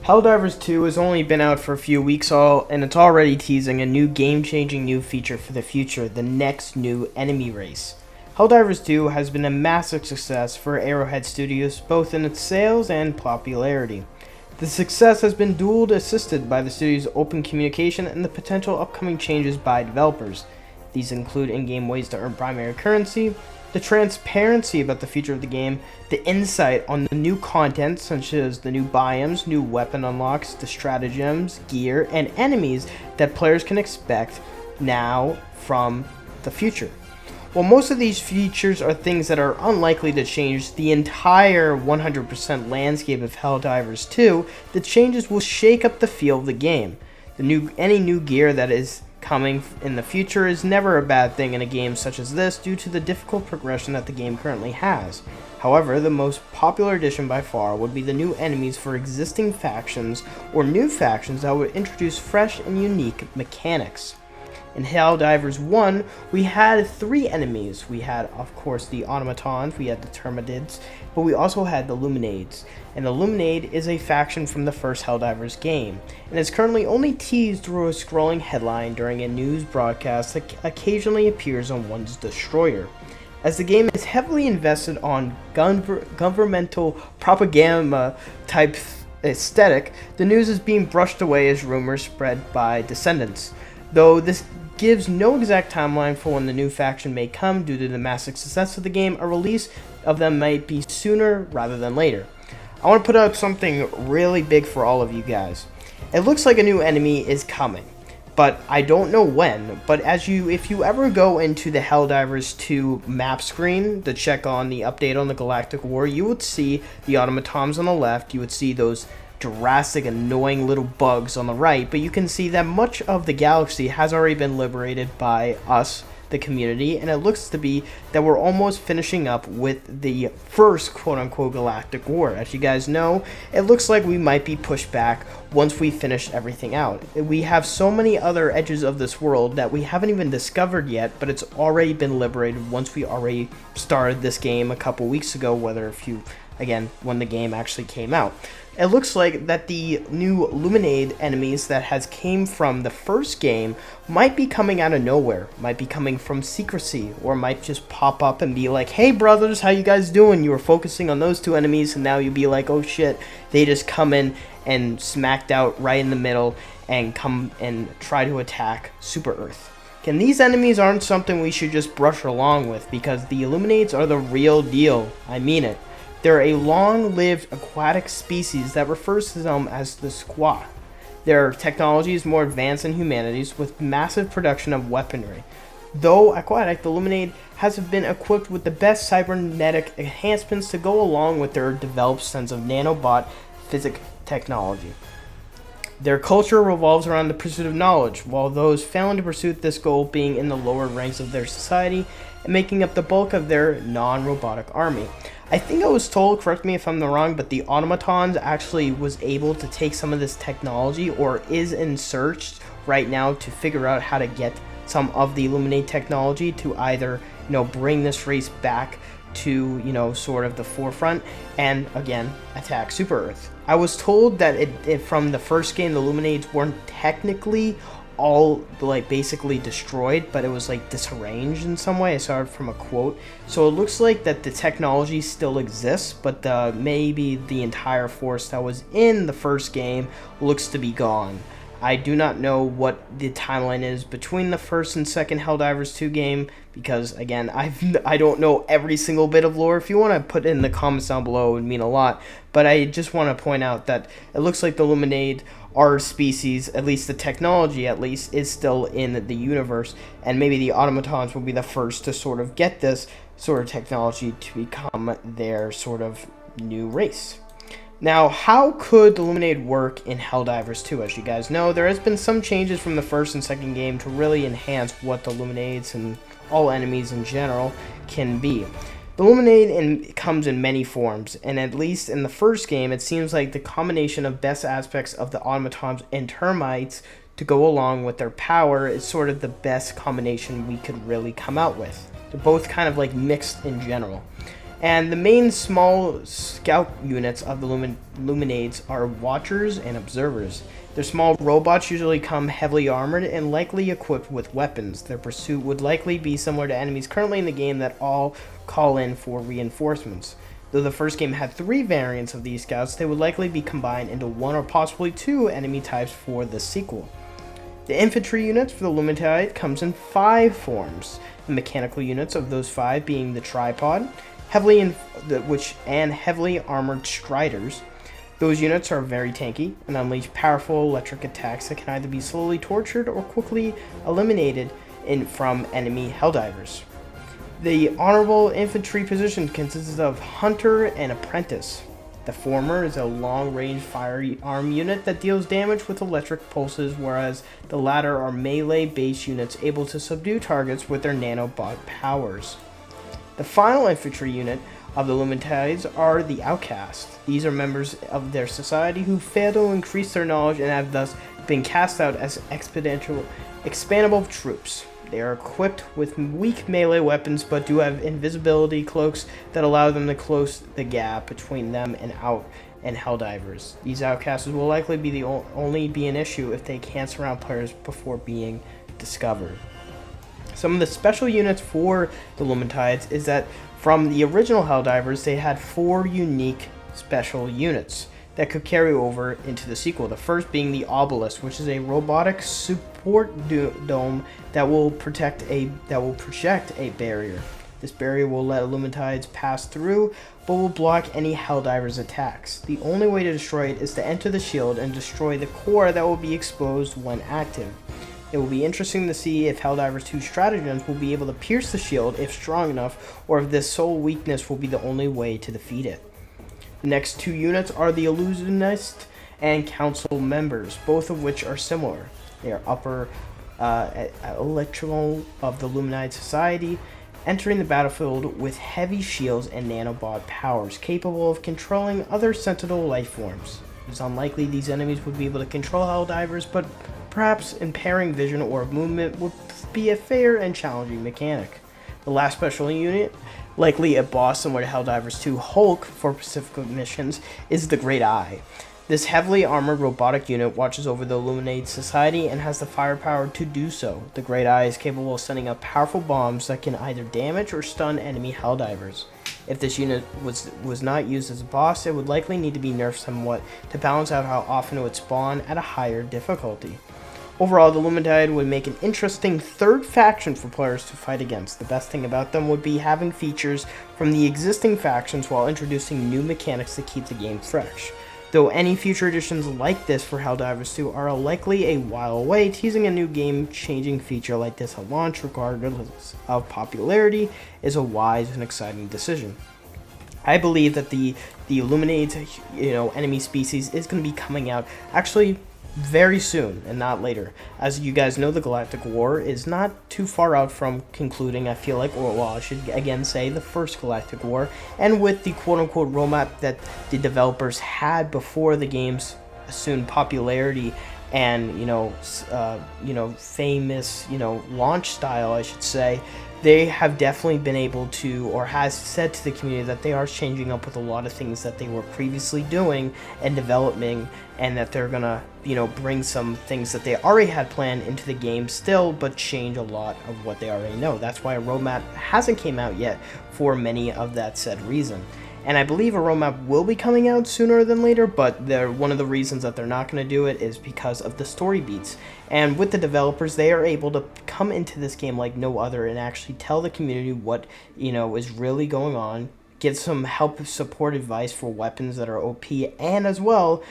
Helldivers 2 has only been out for a few weeks and it's already teasing a new game-changing new feature for the future, the next new enemy race. Helldivers 2 has been a massive success for Arrowhead Studios both in its sales and popularity. The success has been dual assisted by the studio's open communication and the potential upcoming changes by developers. These include in-game ways to earn primary currency, the transparency about the future of the game, the insight on the new content such as the new biomes, new weapon unlocks, the stratagems, gear, and enemies that players can expect now from the future. While most of these features are things that are unlikely to change the entire 100% landscape of Helldivers 2, the changes will shake up the feel of the game. Any new gear that is coming in the future is never a bad thing in a game such as this due to the difficult progression that the game currently has. However, the most popular addition by far would be the new enemies for existing factions or new factions that would introduce fresh and unique mechanics. In Helldivers 1, we had 3 enemies. We had, of course, the automatons, we had the termitids, but we also had the illuminates. And the Illuminate is a faction from the first Helldivers game, and is currently only teased through a scrolling headline during a news broadcast that occasionally appears on one's destroyer. As the game is heavily invested on governmental propaganda type aesthetic, the news is being brushed away as rumors spread by descendants. Though this gives no exact timeline for when the new faction may come due to the massive success of the game, a release of them might be sooner rather than later. I want to put out something really big for all of you guys. It looks like a new enemy is coming, but I don't know when. But if you ever go into the Helldivers 2 map screen to check on the update on the Galactic War, you would see the automatons on the left, you would see those drastic annoying little bugs on the right, but you can see that much of the galaxy has already been liberated by us, the community, and it looks to be that we're almost finishing up with the first quote-unquote Galactic War. As you guys know, it looks like we might be pushed back once we finish everything out. We have so many other edges of this world that we haven't even discovered yet, but it's already been liberated once we already started this game a couple weeks ago, when the game actually came out. It looks like that the new Illuminate enemies that has came from the first game might be coming out of nowhere, might be coming from secrecy, or might just pop up and be like, hey brothers, how you guys doing? You were focusing on those 2 enemies and now you'd be like, oh shit, they just come in and smacked out right in the middle and come and try to attack Super Earth. And these enemies aren't something we should just brush along with, because the Illuminates are the real deal. I mean it. They're a long-lived aquatic species that refers to them as the Squaw. Their technology is more advanced than humanity's, with massive production of weaponry. Though aquatic, the Illuminate has been equipped with the best cybernetic enhancements to go along with their developed sense of nanobot physics technology. Their culture revolves around the pursuit of knowledge, while those failing to pursue this goal being in the lower ranks of their society and making up the bulk of their non-robotic army. I think I was told, correct me if I'm wrong, but the automatons actually was able to take some of this technology, or is in search right now to figure out how to get some of the Illuminate technology to either, bring this race back to, sort of the forefront and again attack Super Earth. I was told that from the first game, the Illuminates weren't technically all basically destroyed, but it was disarranged in some way. I saw it from a quote, so it looks like that the technology still exists, but maybe the entire force that was in the first game looks to be gone. I do not know what the timeline is between the first and second Helldivers 2 game, because again, I don't know every single bit of lore. If you want to put it in the comments down below, it would mean a lot, but I just want to point out that it looks like the Illuminate, our species, at least the technology is still in the universe, and maybe the automatons will be the first to sort of get this sort of technology to become their sort of new race. Now, how could the Illuminate work in Helldivers 2? As you guys know, there has been some changes from the first and second game to really enhance what the Illuminates and all enemies in general can be. The Illuminate comes in many forms, and at least in the first game, it seems like the combination of best aspects of the automatons and termites to go along with their power is sort of the best combination we could really come out with. They're both kind of mixed in general. And the main small scout units of the Illuminates are Watchers and Observers. Their small robots usually come heavily armored and likely equipped with weapons. Their pursuit would likely be similar to enemies currently in the game that all call in for reinforcements. Though the first game had 3 variants of these scouts, they would likely be combined into 1 or possibly 2 enemy types for the sequel. The infantry units for the Illuminate comes in 5 forms. The mechanical units of those 5 being the tripod, heavily armored striders. Those units are very tanky and unleash powerful electric attacks that can either be slowly tortured or quickly eliminated from enemy Helldivers. The honorable infantry position consists of Hunter and Apprentice. The former is a long-range firearm unit that deals damage with electric pulses, whereas the latter are melee-based units able to subdue targets with their nanobot powers. The final infantry unit of the Illuminates are the Outcasts. These are members of their society who fail to increase their knowledge and have thus been cast out as expandable troops. They are equipped with weak melee weapons but do have invisibility cloaks that allow them to close the gap between them and Helldivers. These outcasts will likely be only be an issue if they can't surround players before being discovered. Some of the special units for the Illuminates is that from the original Helldivers, they had 4 unique special units that could carry over into the sequel. The first being the Obelisk, which is a robotic support dome that will project a barrier. This barrier will let Illuminates pass through, but will block any Helldivers attacks. The only way to destroy it is to enter the shield and destroy the core that will be exposed when active. It will be interesting to see if Helldivers 2 stratagems will be able to pierce the shield if strong enough, or if this sole weakness will be the only way to defeat it. The next 2 units are the Illuminate and Council members, both of which are similar. They are upper electrical of the Illuminate Society, entering the battlefield with heavy shields and nanobot powers, capable of controlling other Sentinel life forms. It is unlikely these enemies would be able to control Helldivers, but perhaps impairing vision or movement would be a fair and challenging mechanic. The last special unit, likely a boss similar to Helldivers 2 Hulk for Pacific missions, is the Great Eye. This heavily armored robotic unit watches over the Illuminate Society and has the firepower to do so. The Great Eye is capable of sending up powerful bombs that can either damage or stun enemy Helldivers. If this unit was not used as a boss, it would likely need to be nerfed somewhat to balance out how often it would spawn at a higher difficulty. Overall, the Illuminate would make an interesting third faction for players to fight against. The best thing about them would be having features from the existing factions while introducing new mechanics to keep the game fresh. Though any future editions like this for Helldivers 2 are likely a while away, teasing a new game-changing feature like this at launch, regardless of popularity, is a wise and exciting decision. I believe that the Illuminate, enemy species is going to be coming out actually very soon and not later. As you guys know, the Galactic War is not too far out from concluding, I feel like, or well, I should again say the first Galactic War, and with the quote-unquote roadmap that the developers had before the game's assumed popularity and famous launch style, I should say, they have definitely been able to, or has said to the community, that they are changing up with a lot of things that they were previously doing and developing, and that they're gonna, bring some things that they already had planned into the game still, but change a lot of what they already know. That's why a roadmap hasn't came out yet for many of that said reason. And I believe a roadmap will be coming out sooner than later, but one of the reasons that they're not going to do it is because of the story beats. And with the developers, they are able to come into this game like no other and actually tell the community what, is really going on, give some help, support, advice for weapons that are OP, and as well,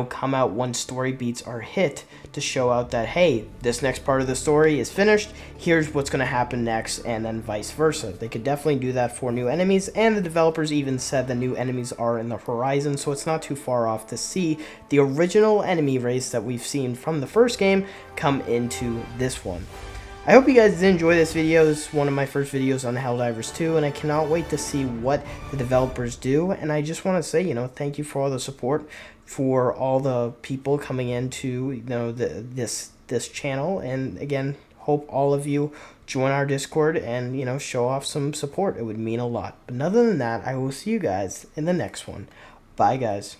come out when story beats are hit to show out that, hey, this next part of the story is finished, here's what's going to happen next, and then vice versa. They could definitely do that for new enemies, and the developers even said the new enemies are in the horizon, so it's not too far off to see the original enemy race that we've seen from the first game come into this one. I hope you guys did enjoy this video. This is one of my first videos on Helldivers 2, and I cannot wait to see what the developers do. And I just want to say, thank you for all the support, for all the people coming into, this channel. And again, hope all of you join our Discord and, show off some support. It would mean a lot. But other than that, I will see you guys in the next one. Bye, guys.